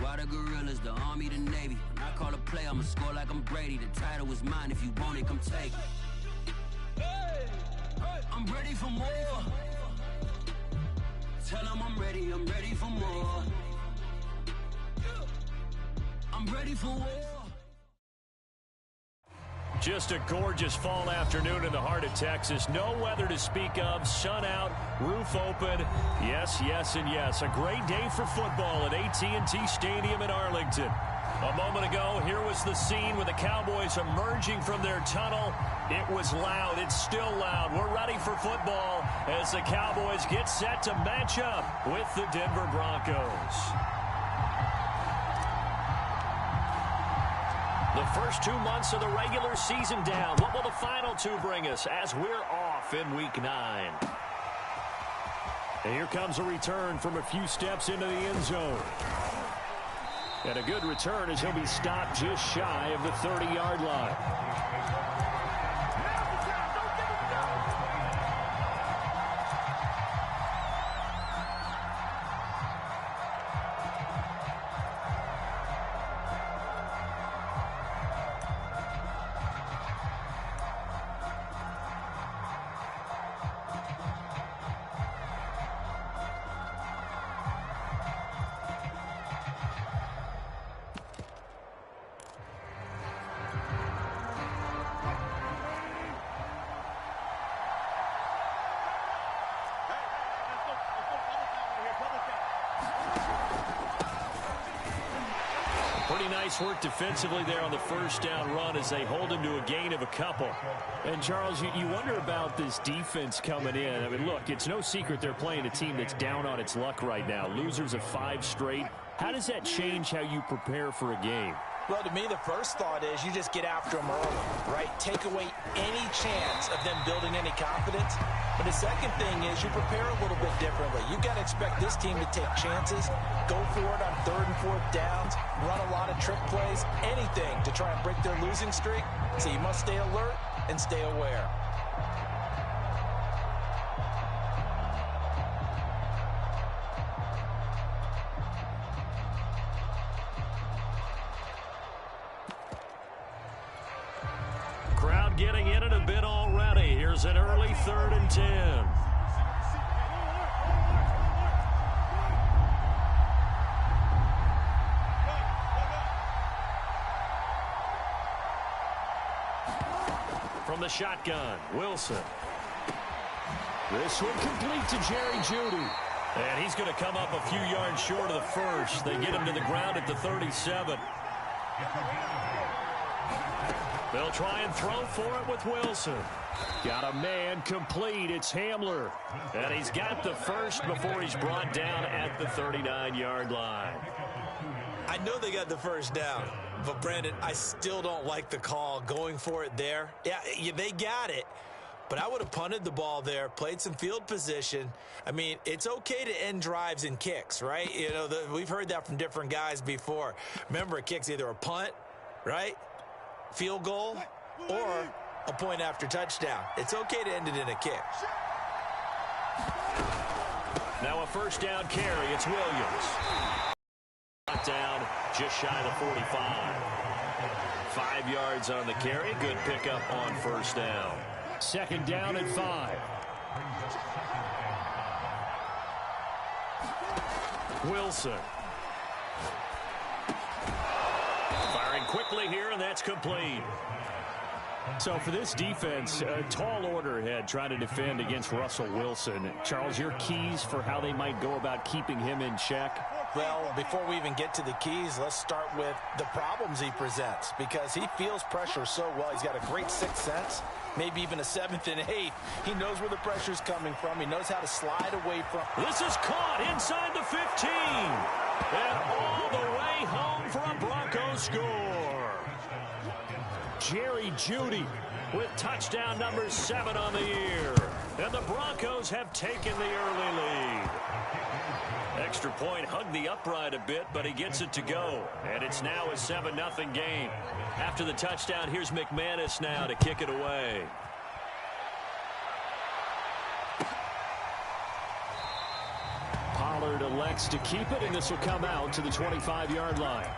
Why the gorillas, the army, the navy? When I call a play, I'ma score like I'm Brady. The title is mine, if you want it, come take it. I'm ready for more. Tell them I'm ready for more. I'm ready for war. Just a gorgeous fall afternoon in the heart of Texas. No weather to speak of. Sun out, roof open. Yes, yes, and yes. A great day for football at AT&T Stadium in Arlington. A moment ago, here was the scene with the Cowboys emerging from their tunnel. It was loud. It's still loud. We're ready for football as the Cowboys get set to match up with the Denver Broncos. The first 2 months of the regular season down. What will the final two bring us as we're off in Week 9? And here comes a return from a few steps into the end zone. And a good return as he'll be stopped just shy of the 30-yard line. Pretty nice work defensively there on the first down run as they hold him to a gain of a couple. And, Charles, you wonder about this defense coming in. I mean, look, it's no secret they're playing a team that's down on its luck right now. Losers of 5 straight. How does that change how you prepare for a game? Well, to me, the first thought is you just get after them early, right? Take away any chance of them building any confidence. But the second thing is you prepare a little bit differently. You got to expect this team to take chances, go for it on 3rd and 4th downs, run a lot of trick plays, anything to try and break their losing streak. So you must stay alert and stay aware. Crowd getting in it a bit already. Here's an early 3rd and 10. From the shotgun, Wilson. This one complete to Jerry Jeudy. And he's going to come up a few yards short of the first. They get him to the ground at the 37. They'll try and throw for it with Wilson. Got a man complete. It's Hamler. And he's got the first before he's brought down at the 39-yard line. I know they got the first down, but, Brandon, I still don't like the call going for it there. Yeah, they got it, but I would have punted the ball there, played some field position. I mean, it's okay to end drives and kicks, right? You know, we've heard that from different guys before. Remember, a kick's either a punt, right? Field goal, or a point after touchdown. It's okay to end it in a kick. Now a first down carry. It's Williams. Down just shy of the 45. 5 yards on the carry. Good pickup on first down. 2nd down and 5. Wilson. Firing quickly here, and that's complete. So for this defense, a tall order ahead trying to defend against Russell Wilson. Charles, your keys for how they might go about keeping him in check? Well, before we even get to the keys, let's start with the problems he presents, because he feels pressure so well. He's got a great 6th sense, maybe even a 7th and 8th. He knows where the pressure's coming from. He knows how to slide away from. This is caught inside the 15. And all the way home for a Broncos score. Jerry Jeudy with touchdown number 7 on the year. And the Broncos have taken the early lead. Extra point hugged the upright a bit, but he gets it to go. And it's now a 7-0 game. After the touchdown, here's McManus now to kick it away. Pollard Stafford elects to keep it, and this will come out to the 25-yard line.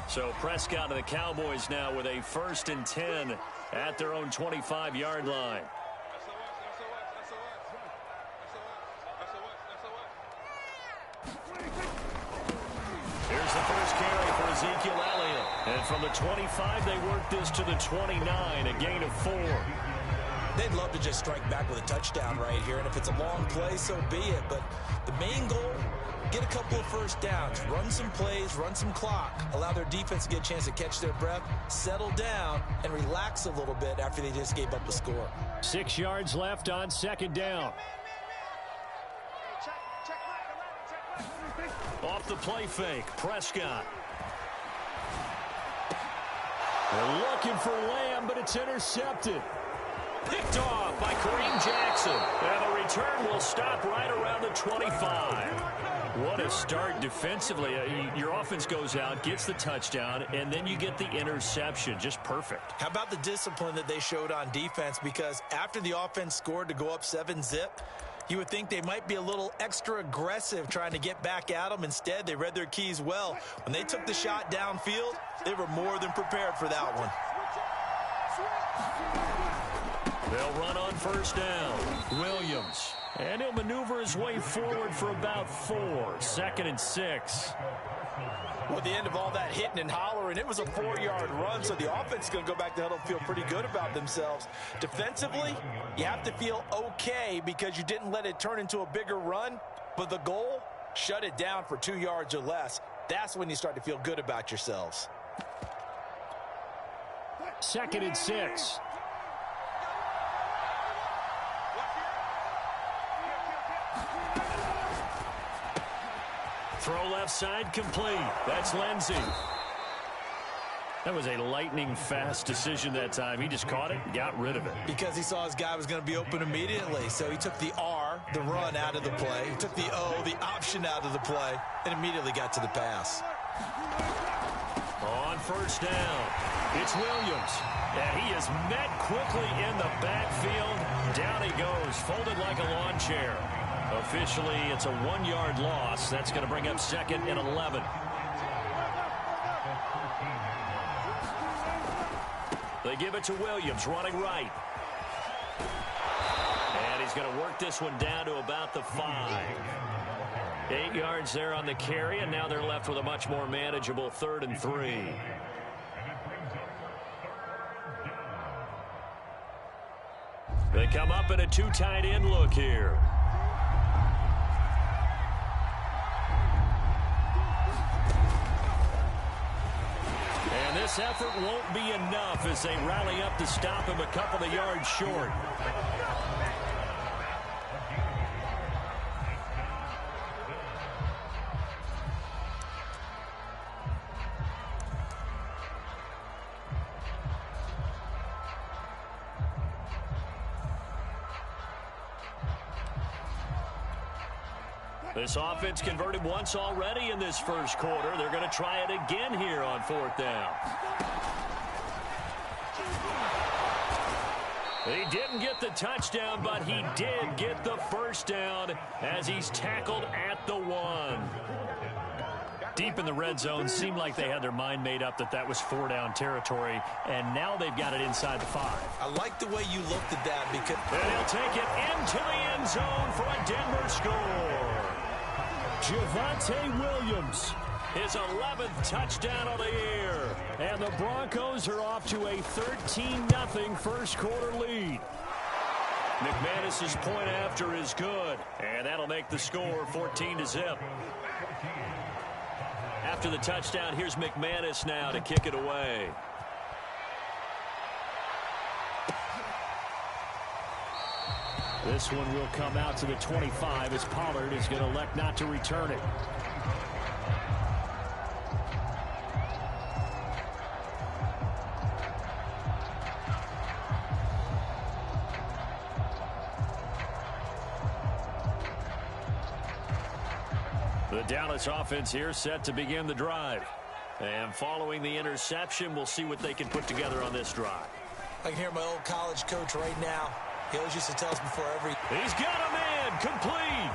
So Prescott and the Cowboys now with a 1st and 10 at their own 25-yard line. Here's the first carry for Ezekiel Elliott. And from the 25, they work this to the 29, a gain of 4. They'd love to just strike back with a touchdown right here, and if it's a long play, so be it. But the main goal, get a couple of first downs, run some plays, run some clock, allow their defense to get a chance to catch their breath, settle down, and relax a little bit after they just gave up a score. 6 yards left on 2nd down. Off the play fake, Prescott. They're looking for Lamb, but it's intercepted. Picked off by Kareem Jackson. And the return will stop right around the 25. What a start defensively. Your offense goes out, gets the touchdown, and then you get the interception. Just perfect. How about the discipline that they showed on defense? Because after the offense scored to go up 7-zip, you would think they might be a little extra aggressive trying to get back at them. Instead, they read their keys well. When they took the shot downfield, they were more than prepared for that one. They'll run on 1st down. Williams. And he'll maneuver his way forward for about 4. 2nd and 6. Well, at the end of all that hitting and hollering, it was a 4-yard run, so the offense is going to go back to huddle and feel pretty good about themselves. Defensively, you have to feel okay because you didn't let it turn into a bigger run, but the goal, shut it down for 2 yards or less. That's when you start to feel good about yourselves. 2nd and 6. Throw left side complete. That's Lindsey. That was a lightning-fast decision that time. He just caught it and got rid of it. Because he saw his guy was going to be open immediately. So he took the R, the run, out of the play. He took the O, the option, out of the play, and immediately got to the pass. On 1st down, it's Williams. And he is met quickly in the backfield. Down he goes, folded like a lawn chair. Officially, it's a 1-yard loss. That's going to bring up 2nd and 11. They give it to Williams, running right. And he's going to work this one down to about the 5. 8 yards there on the carry, and now they're left with a much more manageable 3rd and 3. They come up in a 2 tight end look here. And this effort won't be enough as they rally up to stop him a couple of yards short. This offense converted once already in this first quarter. They're going to try it again here on 4th down. He didn't get the touchdown, but he did get the 1st down as he's tackled at the 1. Deep in the red zone, seemed like they had their mind made up that that was 4-down territory, and now they've got it inside the 5. I like the way you looked at that because... And he'll take it into the end zone for a Denver score. Javonte Williams, his 11th touchdown of the year. And the Broncos are off to a 13-0 first quarter lead. McManus's point after is good, and that'll make the score 14-0. After the touchdown, here's McManus now to kick it away. This one will come out to the 25 as Pollard is going to elect not to return it. The Dallas offense here set to begin the drive. And following the interception, we'll see what they can put together on this drive. I can hear my old college coach right now. He always used to tell us before every... He's got a man, complete.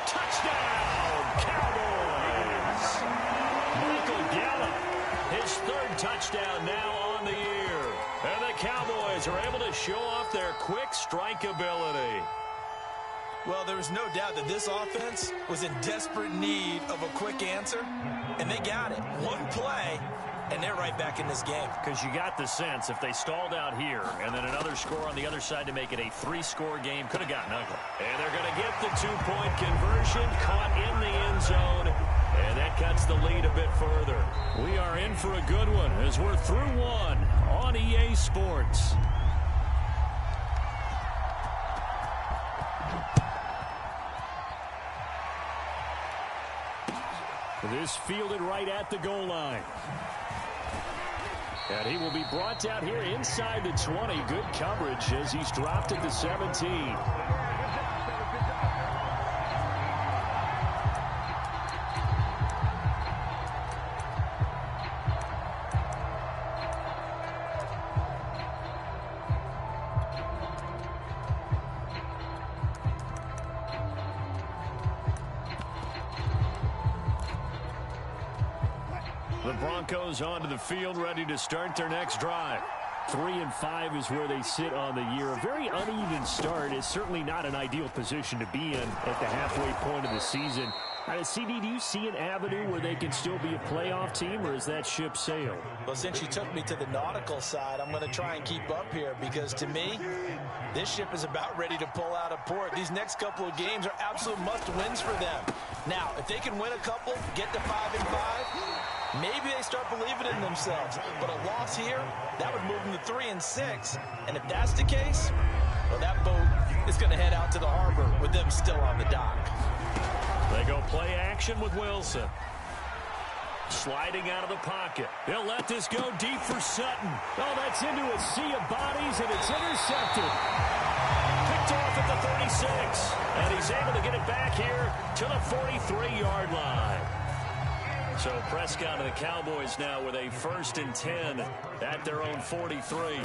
Touchdown, Cowboys. Michael Gallup, his third touchdown now on the year. And the Cowboys are able to show off their quick strike ability. Well, there was no doubt that this offense was in desperate need of a quick answer, and they got it. One play, and they're right back in this game. Because you got the sense if they stalled out here and then another score on the other side to make it a 3-score game, could have gotten ugly. And they're going to get the 2-point conversion, caught in the end zone, and that cuts the lead a bit further. We are in for a good one as we're through one on EA Sports. This fielded right at the goal line. And he will be brought down here inside the 20. Good coverage as he's dropped at the 17. The Broncos onto the field, ready to start their next drive. 3-5 is where they sit on the year. A very uneven start is certainly not an ideal position to be in at the halfway point of the season. CD, do you see an avenue where they can still be a playoff team, or is that ship sailed? Well, since you took me to the nautical side, I'm going to try and keep up here because, to me, this ship is about ready to pull out of port. These next couple of games are absolute must-wins for them. Now, if they can win a couple, get to 5-5, maybe they start believing in themselves. But a loss here, that would move them to 3-6. And if that's the case, well, that boat is going to head out to the harbor with them still on the dock. They go play action with Wilson. Sliding out of the pocket. He'll let this go deep for Sutton. Oh, that's into a sea of bodies, and it's intercepted. Picked off at the 36. And he's able to get it back here to the 43-yard line. So Prescott and the Cowboys now with a 1st and 10 at their own 43.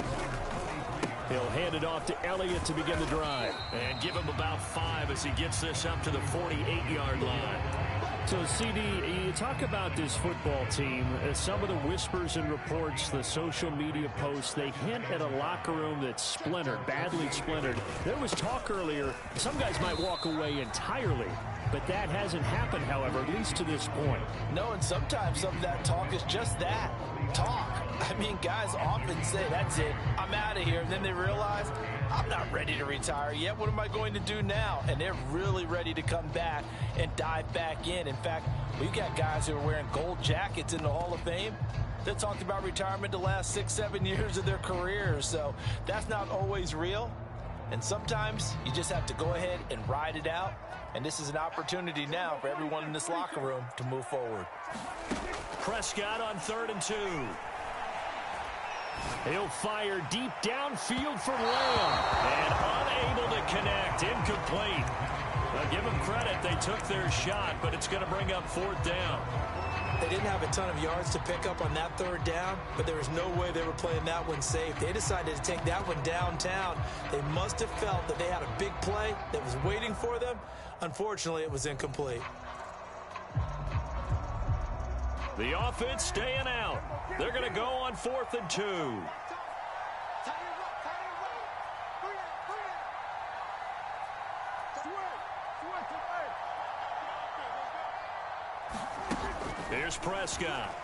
He'll hand it off to Elliott to begin the drive. And give him about 5 as he gets this up to the 48-yard line. So, CD, you talk about this football team. Some of the whispers and reports, the social media posts, they hint at a locker room that's splintered, badly splintered. There was talk earlier, some guys might walk away entirely. But that hasn't happened, however, at least to this point. No, and sometimes some of that talk is just that, talk. I mean, guys often say, that's it, I'm out of here. And then they realize, I'm not ready to retire yet. What am I going to do now? And they're really ready to come back and dive back in. In fact, we've got guys who are wearing gold jackets in the Hall of Fame that talked about retirement the last 6-7 years of their careers. So that's not always real. And sometimes you just have to go ahead and ride it out. And this is an opportunity now for everyone in this locker room to move forward. Prescott on 3rd and 2. He'll fire deep downfield for Lamb. And unable to connect. Incomplete. Now give them credit. They took their shot, but it's going to bring up 4th down. They didn't have a ton of yards to pick up on that 3rd down, but there was no way they were playing that one safe. They decided to take that one downtown. They must have felt that they had a big play that was waiting for them. Unfortunately, it was incomplete. The offense staying out. They're going to go on 4th and 2. Here's Prescott.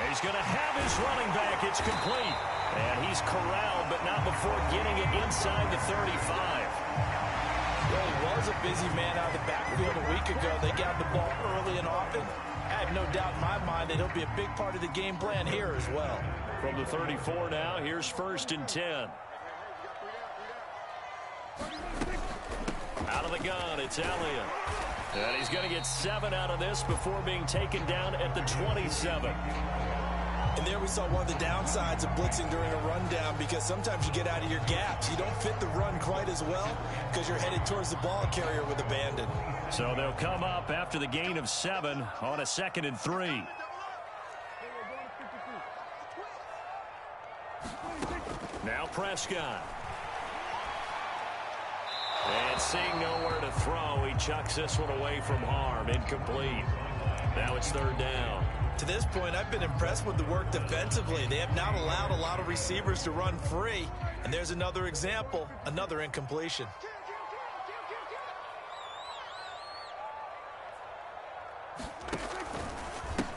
He's going to have his running back. It's complete. And he's corralled, but not before getting it inside the 35. Well, he was a busy man out of the backfield a week ago. They got the ball early and often. I have no doubt in my mind that he'll be a big part of the game plan here as well. From the 34 now, here's 1st and 10. Out of the gun, it's Elliott. And he's going to get 7 out of this before being taken down at the 27. And there we saw one of the downsides of blitzing during a rundown, because sometimes you get out of your gaps. You don't fit the run quite as well because you're headed towards the ball carrier with abandon. So they'll come up after the gain of 7 on a 2nd and 3. Now Prescott. And seeing nowhere to throw, he chucks this one away from harm. Incomplete. Now it's 3rd down. To this point, I've been impressed with the work defensively. They have not allowed a lot of receivers to run free. And there's another example, another incompletion.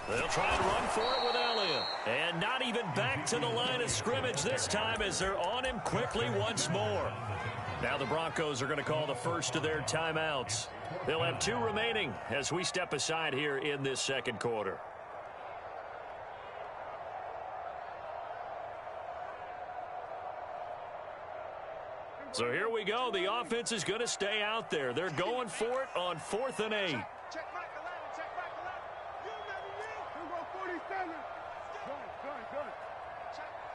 They'll try and run for it with Elliott. And not even back to the line of scrimmage this time as they're on him quickly once more. Now the Broncos are going to call the first of their timeouts. They'll have 2 remaining as we step aside here in this 2nd quarter. So here we go. The offense is going to stay out there. They're going for it on 4th and 8. Check back 11, check back 11. You remember me? We go 47. Good.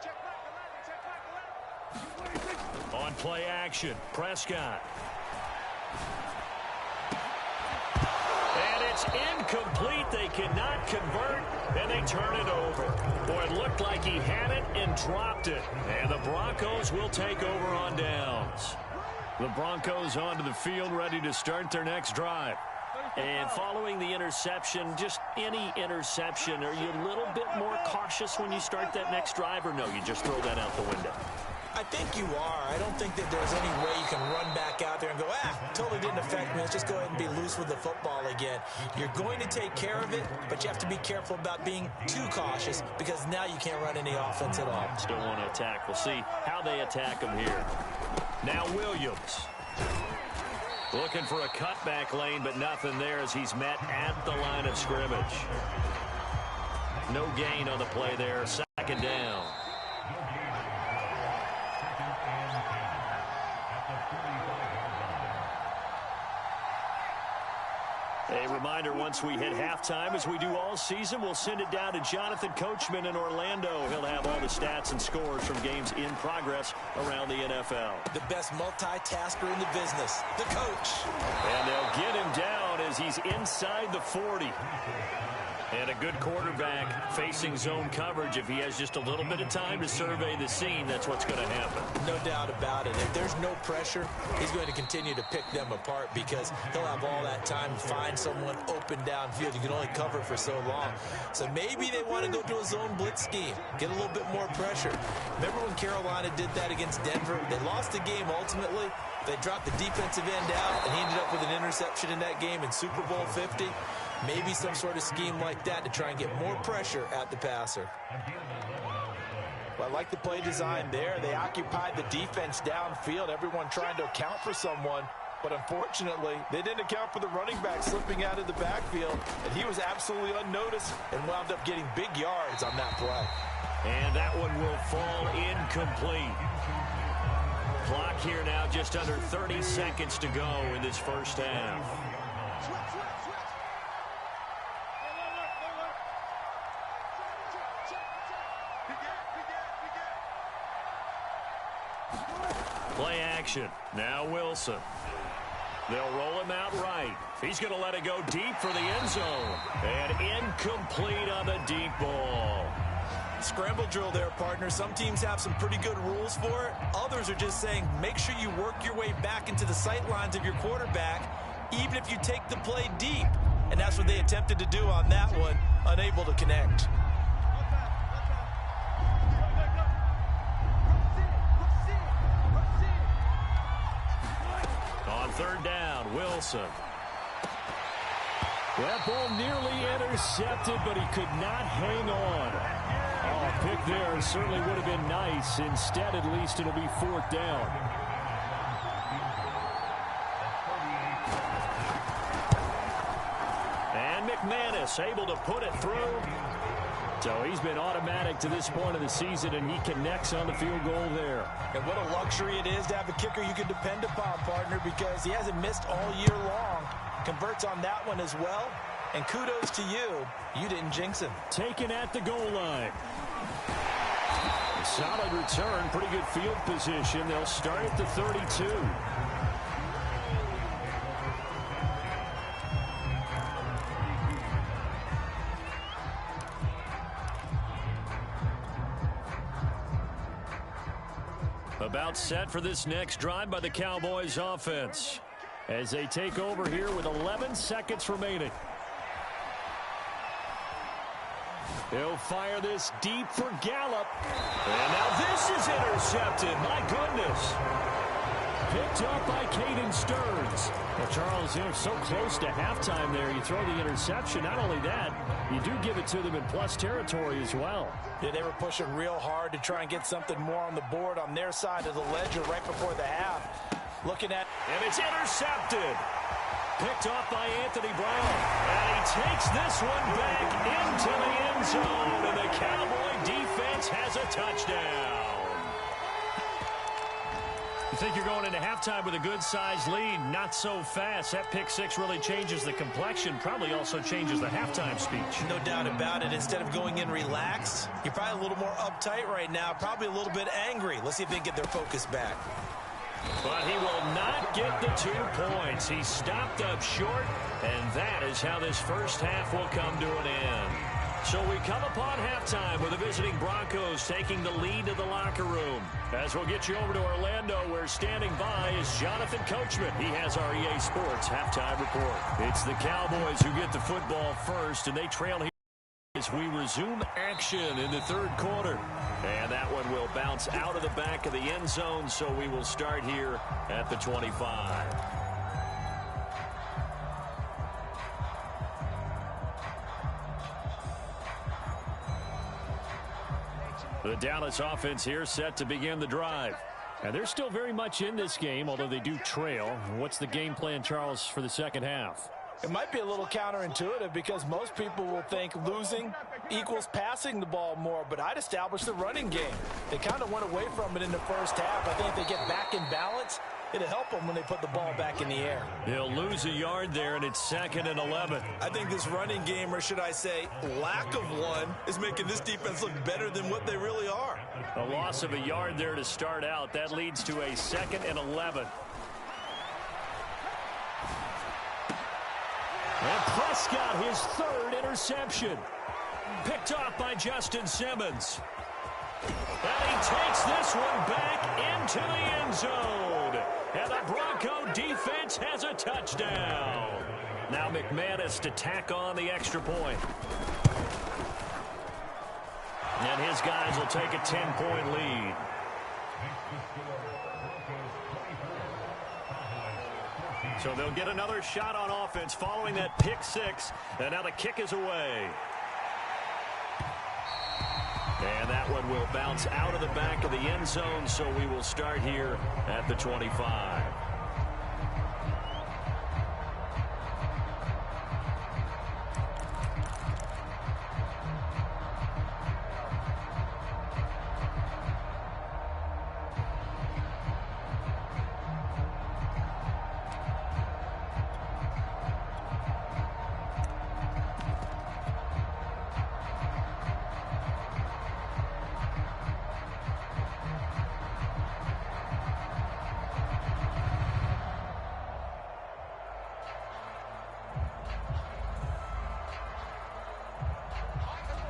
Check back 11, check back 11. On play action, Prescott. And it's incomplete. They cannot convert, and they turn it over. Boy, it looked like he had it and dropped it. And the Broncos will take over on downs. The Broncos onto the field, ready to start their next drive. And following the interception, just any interception, are you a little bit more cautious when you start that next drive, or no, you just throw that out the window? I think you are. I don't think that there's any way you can run back out there and go, totally didn't affect me. Let's just go ahead and be loose with the football again. You're going to take care of it, but you have to be careful about being too cautious, because now you can't run any offense at all. Still want to attack. We'll see how they attack him here. Now Williams. Looking for a cutback lane, but nothing there as he's met at the line of scrimmage. No gain on the play there. 2nd down. A reminder, once we hit halftime, as we do all season, we'll send it down to Jonathan Coachman in Orlando. He'll have all the stats and scores from games in progress around the NFL. The best multitasker in the business, the coach. And they'll get him down as he's inside the 40. And a good quarterback facing zone coverage. If he has just a little bit of time to survey the scene, that's what's going to happen. No doubt about it. If there's no pressure, he's going to continue to pick them apart, because he'll have all that time to find someone open downfield. You can only cover for so long. So maybe they want to go to a zone blitz scheme, get a little bit more pressure. Remember when Carolina did that against Denver? They lost the game ultimately. They dropped the defensive end out, and he ended up with an interception in that game in Super Bowl 50. Maybe some sort of scheme like that to try and get more pressure at the passer. Well, I like the play design there. They occupied the defense downfield, everyone trying to account for someone. But unfortunately, they didn't account for the running back slipping out of the backfield, and he was absolutely unnoticed and wound up getting big yards on that play. And that one will fall incomplete. Clock here now, just under 30 seconds to go in this first half. Play action. Now Wilson. They'll roll him out right. He's going to let it go deep for the end zone. And incomplete on the deep ball. Scramble drill there, partner. Some teams have some pretty good rules for it. Others are just saying, make sure you work your way back into the sight lines of your quarterback, even if you take the play deep. And that's what they attempted to do on that one, unable to connect. On 3rd down, Wilson. That ball nearly intercepted, but he could not hang on. Oh, a pick there certainly would have been nice. Instead, at least, it'll be 4th down. And McManus able to put it through. So he's been automatic to this point of the season, and he connects on the field goal there. And what a luxury it is to have a kicker you can depend upon, partner, because he hasn't missed all year long. Converts on that one as well. And kudos to you. You didn't jinx him. Taken at the goal line. A solid return, pretty good field position. They'll start at the 32. About set for this next drive by the Cowboys offense as they take over here with 11 seconds remaining. He'll fire this deep for Gallup. And now this is intercepted. My goodness. Picked up by Caden Stearns. Well, Charles, so close to halftime there. You throw the interception. Not only that, you do give it to them in plus territory as well. Yeah, they were pushing real hard to try and get something more on the board on their side of the ledger right before the half. Looking at... And it's intercepted. Picked off by Anthony Brown. And he takes this one back into the end zone. And the Cowboy defense has a touchdown. You think you're going into halftime with a good-sized lead. Not so fast. That pick six really changes the complexion. Probably also changes the halftime speech. No doubt about it. Instead of going in relaxed, you're probably a little more uptight right now. Probably a little bit angry. Let's see if they can get their focus back. But he will not get the 2 points. He stopped up short, and that is how this first half will come to an end. So we come upon halftime with the visiting Broncos taking the lead to the locker room. As we'll get you over to Orlando, where standing by is Jonathan Coachman. He has our EA Sports halftime report. It's the Cowboys who get the football first, and they trail here as we resume action in the third quarter. And that one will bounce out of the back of the end zone, so we will start here at the 25. The Dallas offense here set to begin the drive. And they're still very much in this game, although they do trail. What's the game plan, Charles, for the second half? It might be a little counterintuitive because most people will think losing equals passing the ball more, but I'd establish the running game. They kind of went away from it in the first half. I think if they get back in balance, it'll help them when they put the ball back in the air. They'll lose a yard there, and it's 2nd and 11. I think this running game, or should I say lack of one, is making this defense look better than what they really are. A loss of a yard there to start out. That leads to a 2nd and 11. And Prescott, his 3rd interception. Picked off by Justin Simmons. And he takes this one back into the end zone. And the Bronco defense has a touchdown. Now McManus to tack on the extra point. And his guys will take a 10-point lead. So they'll get another shot on offense following that pick six. And now the kick is away. And that one will bounce out of the back of the end zone, so we will start here at the 25.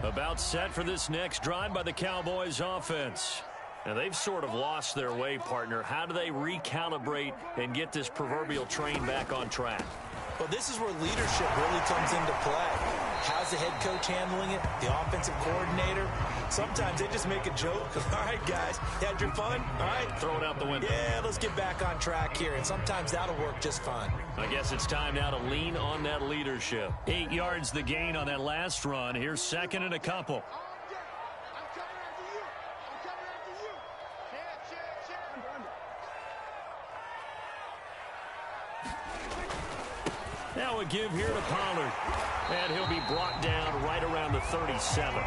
About set for this next drive by the Cowboys offense. Now they've sort of lost their way, partner. How do they recalibrate and get this proverbial train back on track? Well, this is where leadership really comes into play. How's the head coach handling it? The offensive coordinator? Sometimes they just make a joke. All right, guys, you had your fun? All right. Throw it out the window. Yeah, let's get back on track here. And sometimes that'll work just fine. I guess it's time now to lean on that leadership. 8 yards the gain on that last run. Here's 2nd and a couple. Now a give here to Pollard. And he'll be brought down right around the 37.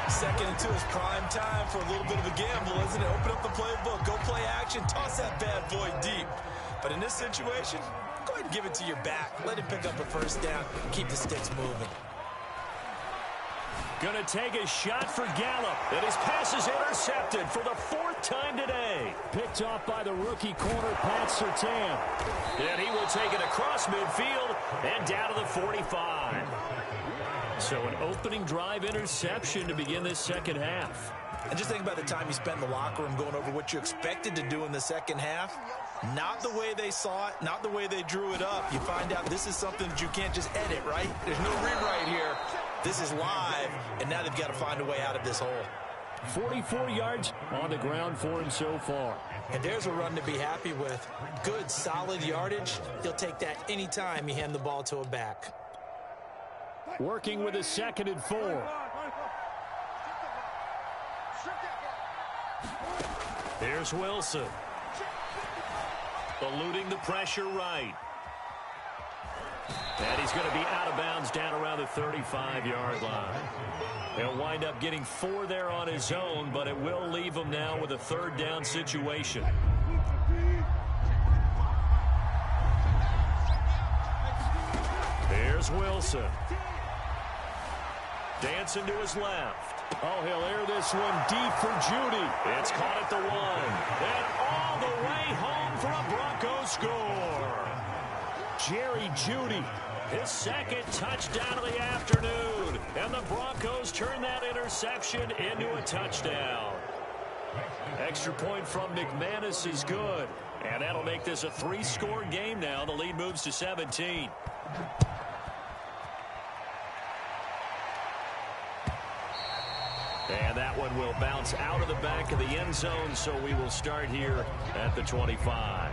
2nd and 2 is prime time for a little bit of a gamble, isn't it? Open up the playbook, go play action, toss that bad boy deep. But in this situation, go ahead and give it to your back. Let him pick up a first down, keep the sticks moving. Going to take a shot for Gallup. And his pass is intercepted for the 4th time today. Picked off by the rookie corner, Pat Surtain. And he will take it across midfield and down to the 45. So an opening drive interception to begin this second half. And just think about the time you spent in the locker room going over what you expected to do in the second half. Not the way they saw it, not the way they drew it up. You find out this is something that you can't just edit, right? There's no rewrite here. This is live, and now they've got to find a way out of this hole. 44 yards on the ground for him so far. And there's a run to be happy with. Good, solid yardage. He'll take that anytime you hand the ball to a back. Working with a 2nd and 4. Here's Wilson. Eluding the pressure right. And he's going to be out of bounds down around the 35-yard line. He'll wind up getting 4 there on his own, but it will leave him now with a 3rd down situation. Here's Wilson. Dancing to his left. Oh, he'll air this one deep for Judy. It's caught at the 1. And all the way home for a Broncos score. Jerry Judy, his 2nd touchdown of the afternoon. And the Broncos turn that interception into a touchdown. Extra point from McManus is good. And that'll make this a 3-score game now. The lead moves to 17. And that one will bounce out of the back of the end zone, so we will start here at the 25.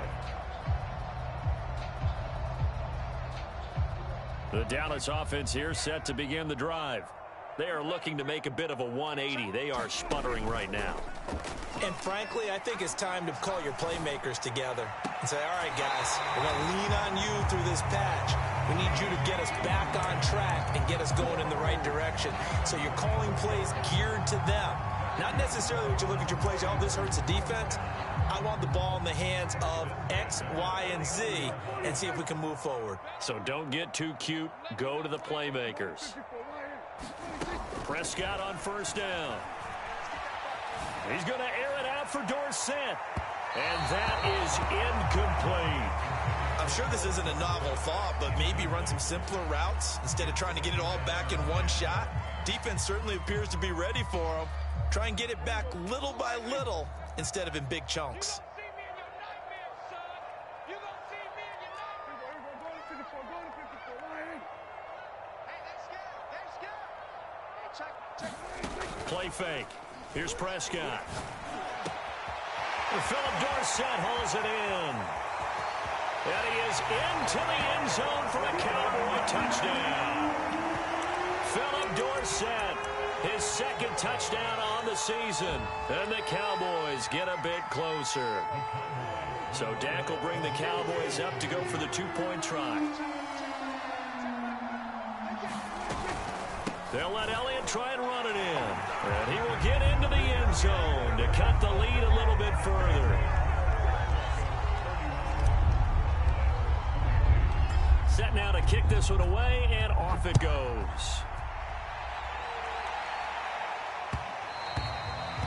The Dallas offense here set to begin the drive. They are looking to make a bit of a 180. They are sputtering right now. And frankly, I think it's time to call your playmakers together and say, all right, guys, we're going to lean on you through this patch. We need you to get us back on track and get us going in the right direction. So you're calling plays geared to them. Not necessarily when you look at your plays, oh, this hurts the defense. I want the ball in the hands of X, Y, and Z and see if we can move forward. So don't get too cute. Go to the playmakers. Prescott on 1st down. He's going to air it out for Dorsett. And that is incomplete. I'm sure this isn't a novel thought, but maybe run some simpler routes instead of trying to get it all back in one shot. Defense certainly appears to be ready for him. Try and get it back little by little instead of in big chunks. Play fake. Here's Prescott. Philip Dorsett hauls it in. And he is into the end zone for a Cowboy touchdown. Philip Dorsett, his 2nd touchdown on the season. And the Cowboys get a bit closer. So Dak will bring the Cowboys up to go for the 2-point try. They'll let Elliott try and run it in. And he will get into the end zone to cut the lead a little bit further. Set now to kick this one away, and off it goes.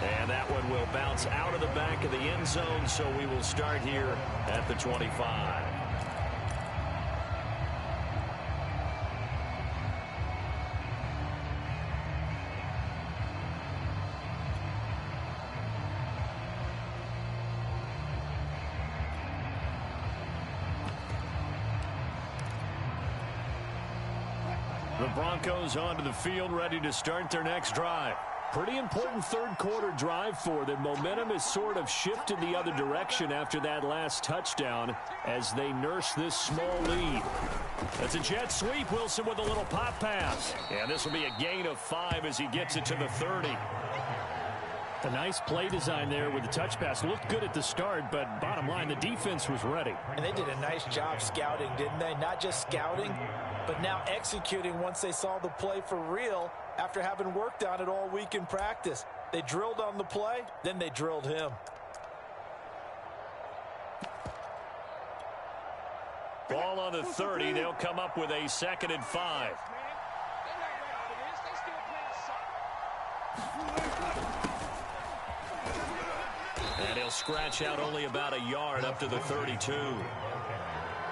And that one will bounce out of the back of the end zone, so we will start here at the 25. The Broncos onto the field, ready to start their next drive. Pretty important 3rd quarter drive for them. Momentum has sort of shifted the other direction after that last touchdown as they nurse this small lead. That's a jet sweep. Wilson with a little pop pass. And this will be a gain of 5 as he gets it to the 30. A nice play design there with the touch pass. Looked good at the start, but bottom line, the defense was ready. And they did a nice job scouting, didn't they? Not just scouting, but now executing once they saw the play for real after having worked on it all week in practice. They drilled on the play, then they drilled him. Ball on the 30. They'll come up with a 2nd and 5. And he'll scratch out only about a yard up to the 32.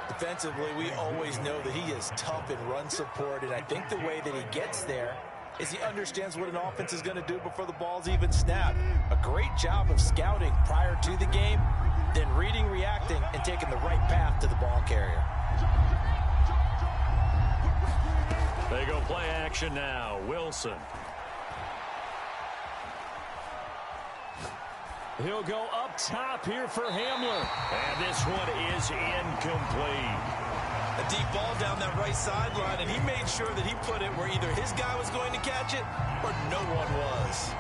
Defensively, we always know that he is tough in run support, and I think the way that he gets there is he understands what an offense is going to do before the ball's even snapped. A great job of scouting prior to the game, then reading, reacting, and taking the right path to the ball carrier. They go play action now. Wilson. He'll go up top here for Hamler. And this one is incomplete. A deep ball down that right sideline, and he made sure that he put it where either his guy was going to catch it or no one was.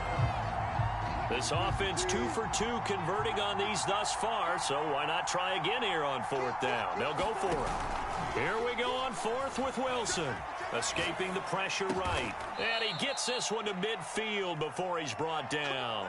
This offense 2 for 2 converting on these thus far, so why not try again here on 4th down? They'll go for it. Here we go on 4th with Wilson. Escaping the pressure right. And he gets this one to midfield before he's brought down.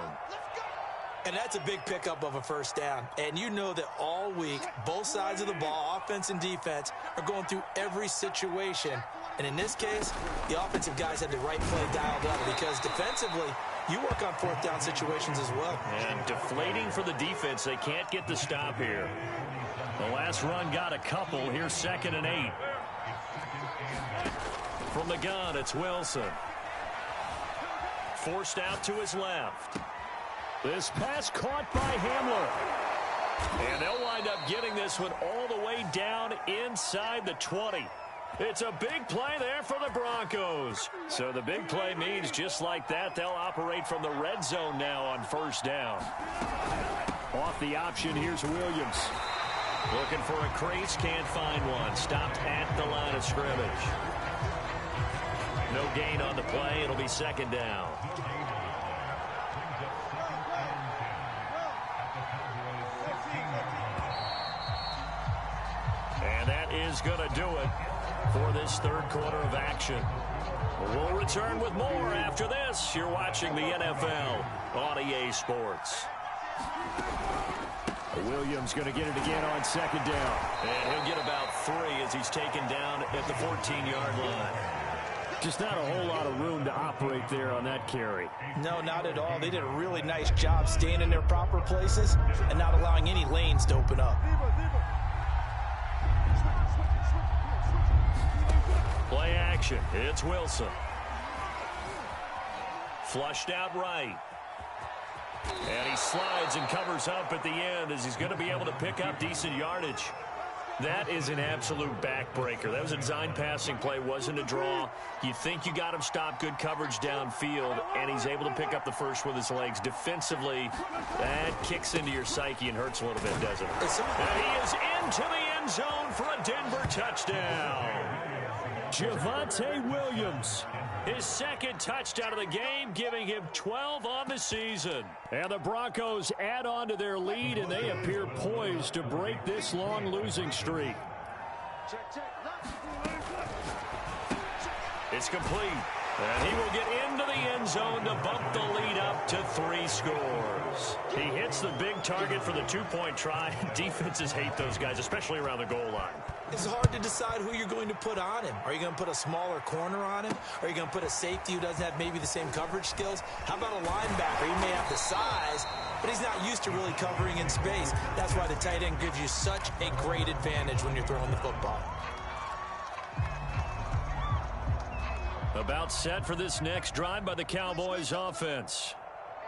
And that's a big pickup of a first down. And you know that all week, both sides of the ball, offense and defense, are going through every situation. And in this case, the offensive guys had the right play dialed up because defensively, you work on 4th down situations as well. And deflating for the defense. They can't get the stop here. The last run got a couple. Here's 2nd and 8. From the gun, it's Wilson. Forced out to his left. This pass caught by Hamler. And they'll wind up getting this one all the way down inside the 20. It's a big play there for the Broncos. So the big play means just like that, they'll operate from the red zone now on 1st down. Off the option, here's Williams. Looking for a crease, can't find one. Stopped at the line of scrimmage. No gain on the play. It'll be 2nd down. And that is going to do it for this 3rd quarter of action. We'll return with more after this. You're watching the NFL on EA Sports. Williams going to get it again on 2nd down. And he'll get about 3 as he's taken down at the 14-yard line. Just not a whole lot of room to operate there on that carry. No, not at all. They did a really nice job staying in their proper places and not allowing any lanes to open up. Play action. It's Wilson. Flushed out right. And he slides and covers up at the end as he's going to be able to pick up decent yardage. That is an absolute backbreaker. That was a design passing play, wasn't a draw. You think you got him stopped, good coverage downfield, and he's able to pick up the first with his legs. Defensively, that kicks into your psyche and hurts a little bit, doesn't it? And he is into the end zone for a Denver touchdown. Javonte Williams, his 2nd touchdown of the game, giving him 12 on the season. And the Broncos add on to their lead, and they appear poised to break this long losing streak. It's complete. And he will get into the end zone to bump the lead up to 3 scores. He hits the big target for the 2-point try. Defenses hate those guys, especially around the goal line. It's hard to decide who you're going to put on him. Are you going to put a smaller corner on him? Are you going to put a safety who doesn't have maybe the same coverage skills? How about a linebacker? He may have the size, but he's not used to really covering in space. That's why the tight end gives you such a great advantage when you're throwing the football. About set for this next drive by the Cowboys offense.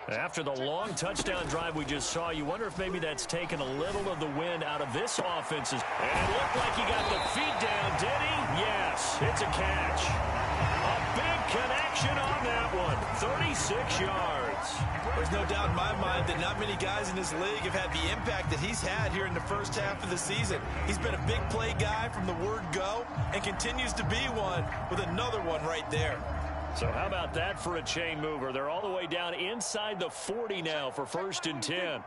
After the long touchdown drive we just saw, you wonder if maybe that's taken a little of the wind out of this offense. And it looked like he got the feet down, did he? Yes, it's a catch. A big connection on that one. 36 yards. There's no doubt in my mind that not many guys in this league have had the impact that he's had here in the first half of the season. He's been a big play guy from the word go and continues to be one with another one right there. So how about that for a chain mover? They're all the way down inside the 40 now for 1st and 10.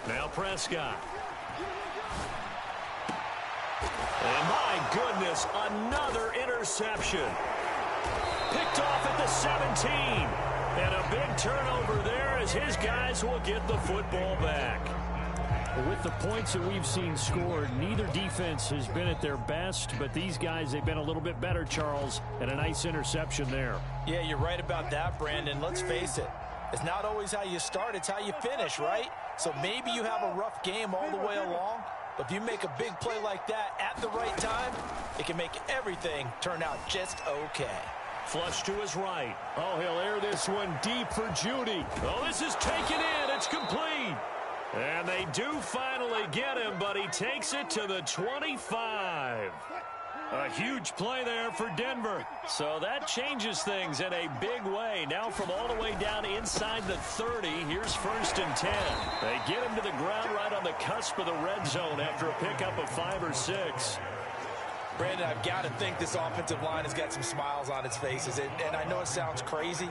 Now Prescott. And my goodness, another interception. Picked off at the 17. And a big turnover there as his guys will get the football back. Well, with the points that we've seen scored, neither defense has been at their best, but these guys, they've been a little bit better, Charles, and a nice interception there. Yeah, you're right about that, Brandon. Let's face it. It's not always how you start, it's how you finish, right? So maybe you have a rough game all the way along, but if you make a big play like that at the right time, it can make everything turn out just okay. Flush to his right. Oh, he'll air this one deep for Judy. Oh, this is taken in. It's complete. And they do finally get him, but he takes it to the 25. A huge play there for Denver. So that changes things in a big way. Now from all the way down inside the 30, here's 1st and 10. They get him to the ground right on the cusp of the red zone after a pickup of 5 or 6. Brandon, I've got to think this offensive line has got some smiles on its faces. And I know it sounds crazy,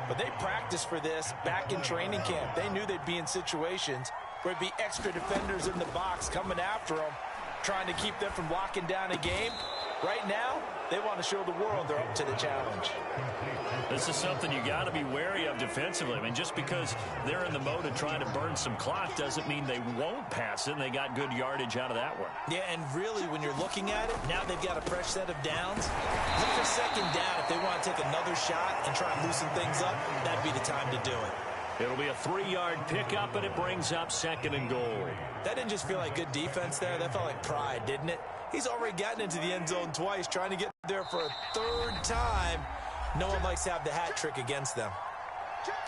but they practiced for this back in training camp. They knew they'd be in situations where it'd be extra defenders in the box coming after them, trying to keep them from locking down a game. Right now, they want to show the world they're up to the challenge. This is something you got to be wary of defensively. I mean, just because they're in the mode of trying to burn some clock doesn't mean they won't pass it, and they got good yardage out of that one. Yeah, and really, when you're looking at it, now they've got a fresh set of downs. Look for 2nd down. If they want to take another shot and try and loosen things up, that'd be the time to do it. It'll be a 3-yard pickup, and it brings up 2nd and goal. That didn't just feel like good defense there. That felt like pride, didn't it? He's already gotten into the end zone twice, trying to get there for a 3rd time. No one likes to have the hat trick against them.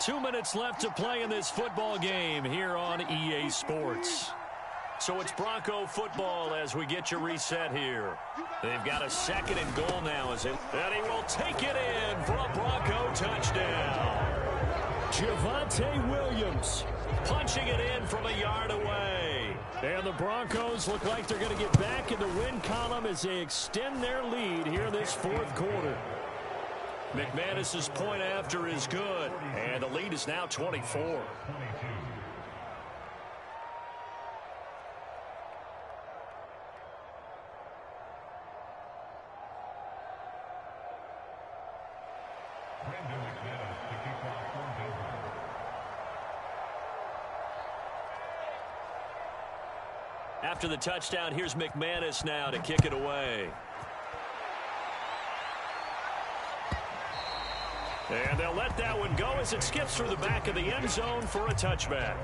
2 minutes left to play in this football game here on EA Sports. So it's Bronco football as we get you reset here. They've got a 2nd and goal now, and he will take it in for a Bronco touchdown. Javonte Williams punching it in from a yard away. And the Broncos look like they're going to get back in the win column as they extend their lead here this 4th quarter. McManus's point after is good, and the lead is now 24. After the touchdown, here's McManus now to kick it away. And they'll let that one go as it skips through the back of the end zone for a touchback.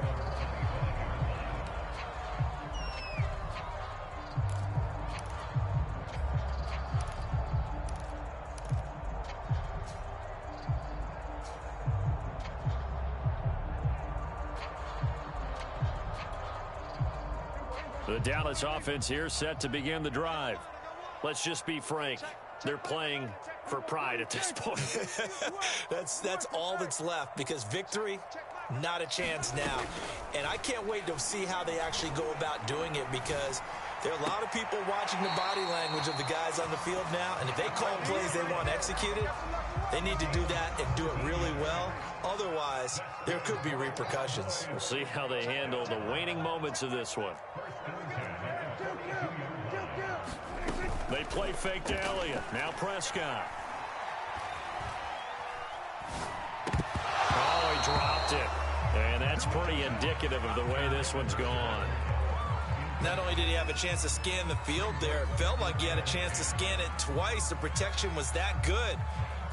The Dallas offense here set to begin the drive. Let's just be frank. They're playing for pride at this point. That's all that's left, because victory, not a chance now. And I can't wait to see how they actually go about doing it, because there are a lot of people watching the body language of the guys on the field now, and if they call plays they want executed, they need to do that and do it really well. Otherwise, there could be repercussions. We'll see how they handle the waning moments of this one. They play fake to Elliott. Now Prescott. Oh, he dropped it. And that's pretty indicative of the way this one's gone. Not only did he have a chance to scan the field there, it felt like he had a chance to scan it twice. The protection was that good.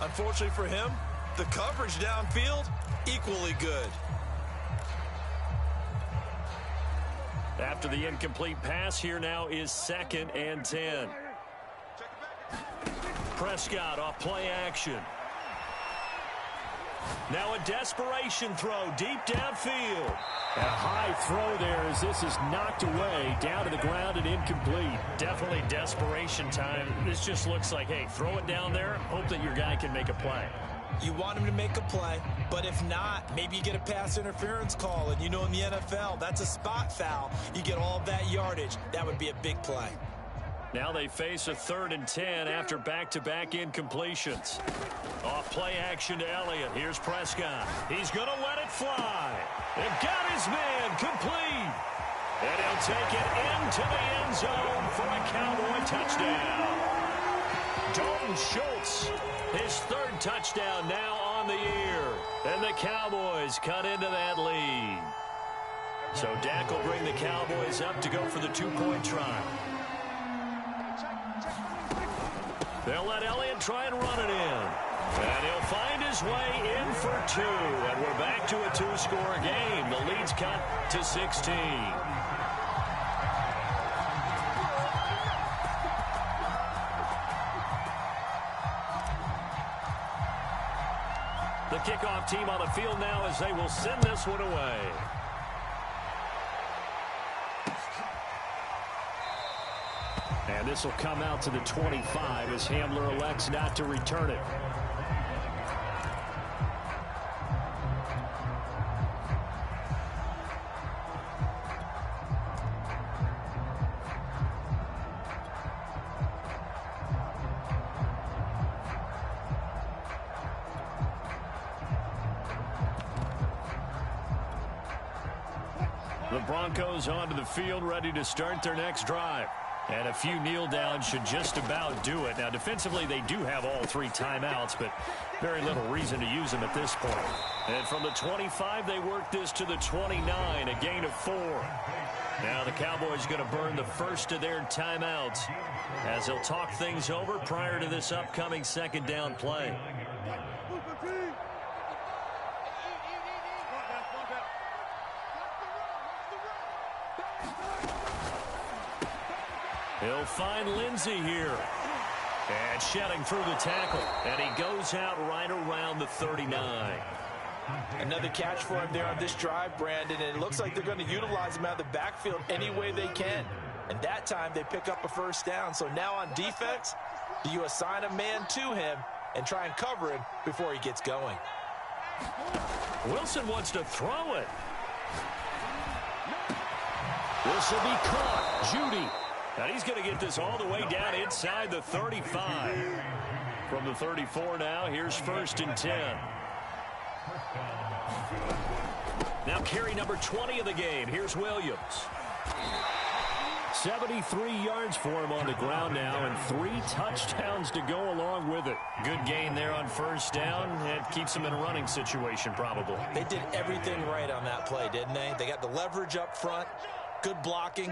Unfortunately for him, the coverage downfield, equally good. After the incomplete pass, here now is 2nd and 10. Prescott off play action. Now a desperation throw deep downfield. A high throw there as this is knocked away down to the ground and incomplete. Definitely desperation time. This just looks like, hey, throw it down there, hope that your guy can make a play. You want him to make a play, but if not, maybe you get a pass interference call, and you know in the NFL, that's a spot foul. You get all that yardage. That would be a big play. Now they face a 3rd and 10 after back-to-back incompletions. Off play action to Elliott. Here's Prescott. He's going to let it fly. They've got his man complete. And he'll take it into the end zone for a Cowboy touchdown. Dalton Schultz, his 3rd touchdown now on the year. And the Cowboys cut into that lead. So Dak will bring the Cowboys up to go for the two-point try. They'll let Elliott try and run it in. And he'll find his way in for two. And we're back to a two-score game. The lead's cut to 16. The kickoff team on the field now as they will send this one away. And this will come out to the 25 as Hamler elects not to return it. The Broncos onto the field, ready to start their next drive. And a few kneel downs should just about do it. Now, defensively, they do have all three timeouts, but very little reason to use them at this point. And from the 25, they work this to the 29, a gain of 4. Now the Cowboys going to burn the first of their timeouts as they'll talk things over prior to this upcoming second down play. He'll find Lindsey here. And shedding through the tackle. And he goes out right around the 39. Another catch for him there on this drive, Brandon. And it looks like they're going to utilize him out of the backfield any way they can. And that time they pick up a first down. So now on defense, do you assign a man to him and try and cover him before he gets going? Wilson wants to throw it. This will be caught. Judy. And he's going to get this all the way down inside the 35. From the 34 now, here's 1st and 10. Now carry number 20 of the game. Here's Williams. 73 yards for him on the ground now, and 3 touchdowns to go along with it. Good gain there on first down. It keeps him in a running situation probably. They did everything right on that play, didn't they? They got the leverage up front. Good blocking,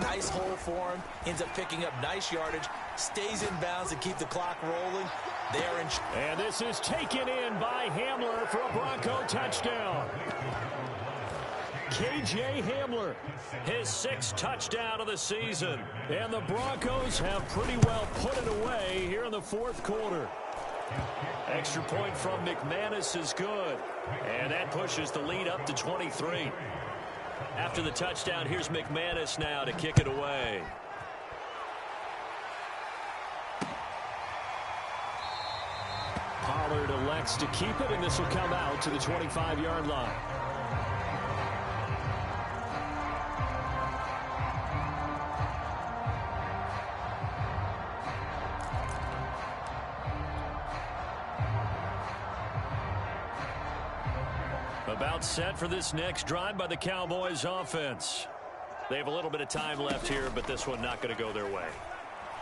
nice hole for him, ends up picking up nice yardage, stays in bounds and keep the clock rolling. They're in. And this is taken in by Hamler for a Bronco touchdown. K.J. Hamler, his 6th touchdown of the season. And the Broncos have pretty well put it away here in the 4th quarter. Extra point from McManus is good. And that pushes the lead up to 23. After the touchdown, here's McManus now to kick it away. Pollard elects to keep it, and this will come out to the 25-yard line. About set for this next drive by the Cowboys offense. They have a little bit of time left here, but this one not going to go their way.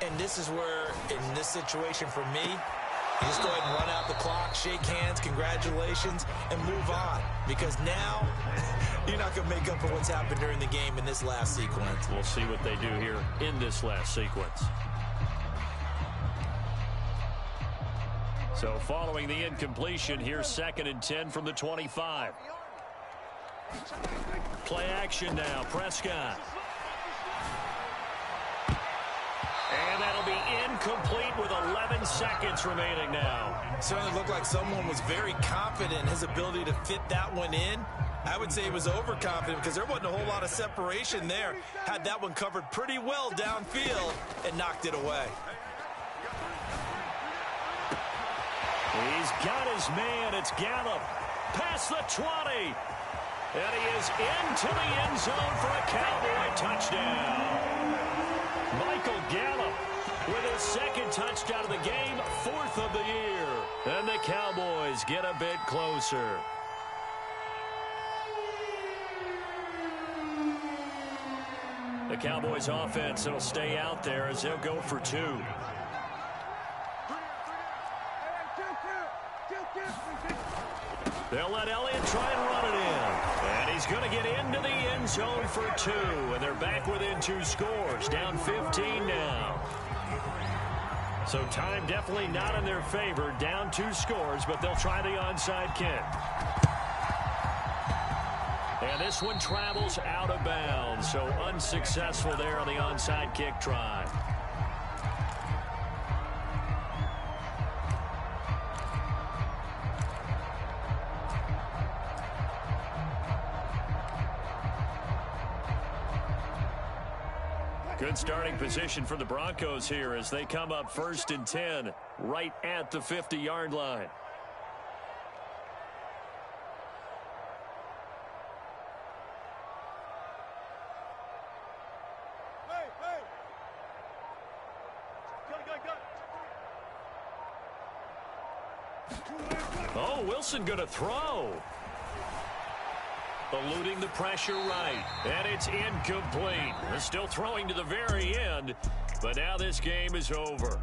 And this is where, in this situation for me, you just go ahead and run out the clock, shake hands, congratulations, and move on. Because now, you're not going to make up for what's happened during the game in this last sequence. We'll see what they do here in this last sequence. So following the incompletion, here's 2nd and 10 from the 25. Play action now, Prescott. And that'll be incomplete with 11 seconds remaining now. Certainly looked like someone was very confident in his ability to fit that one in. I would say he was overconfident because there wasn't a whole lot of separation there. Had that one covered pretty well downfield and knocked it away. He's got his man. It's Gallup. Past the 20. And he is into the end zone for a Cowboy touchdown. Michael Gallup with his 2nd touchdown of the game, 4th of the year. And the Cowboys get a bit closer. The Cowboys offense will stay out there as they'll go for 2. They'll let Elliott try and run it in. And he's going to get into the end end zone for 2, and they're back within 2 scores, down 15 now. So time definitely not in their favor, down 2 scores, but they'll try the onside kick. And this one travels out of bounds, so unsuccessful there on the onside kick try. Good starting position for the Broncos here as they come up 1st and 10 right at the 50-yard line. Oh, Wilson going to throw. Eluding the pressure right. And it's incomplete. They're still throwing to the very end. But now this game is over.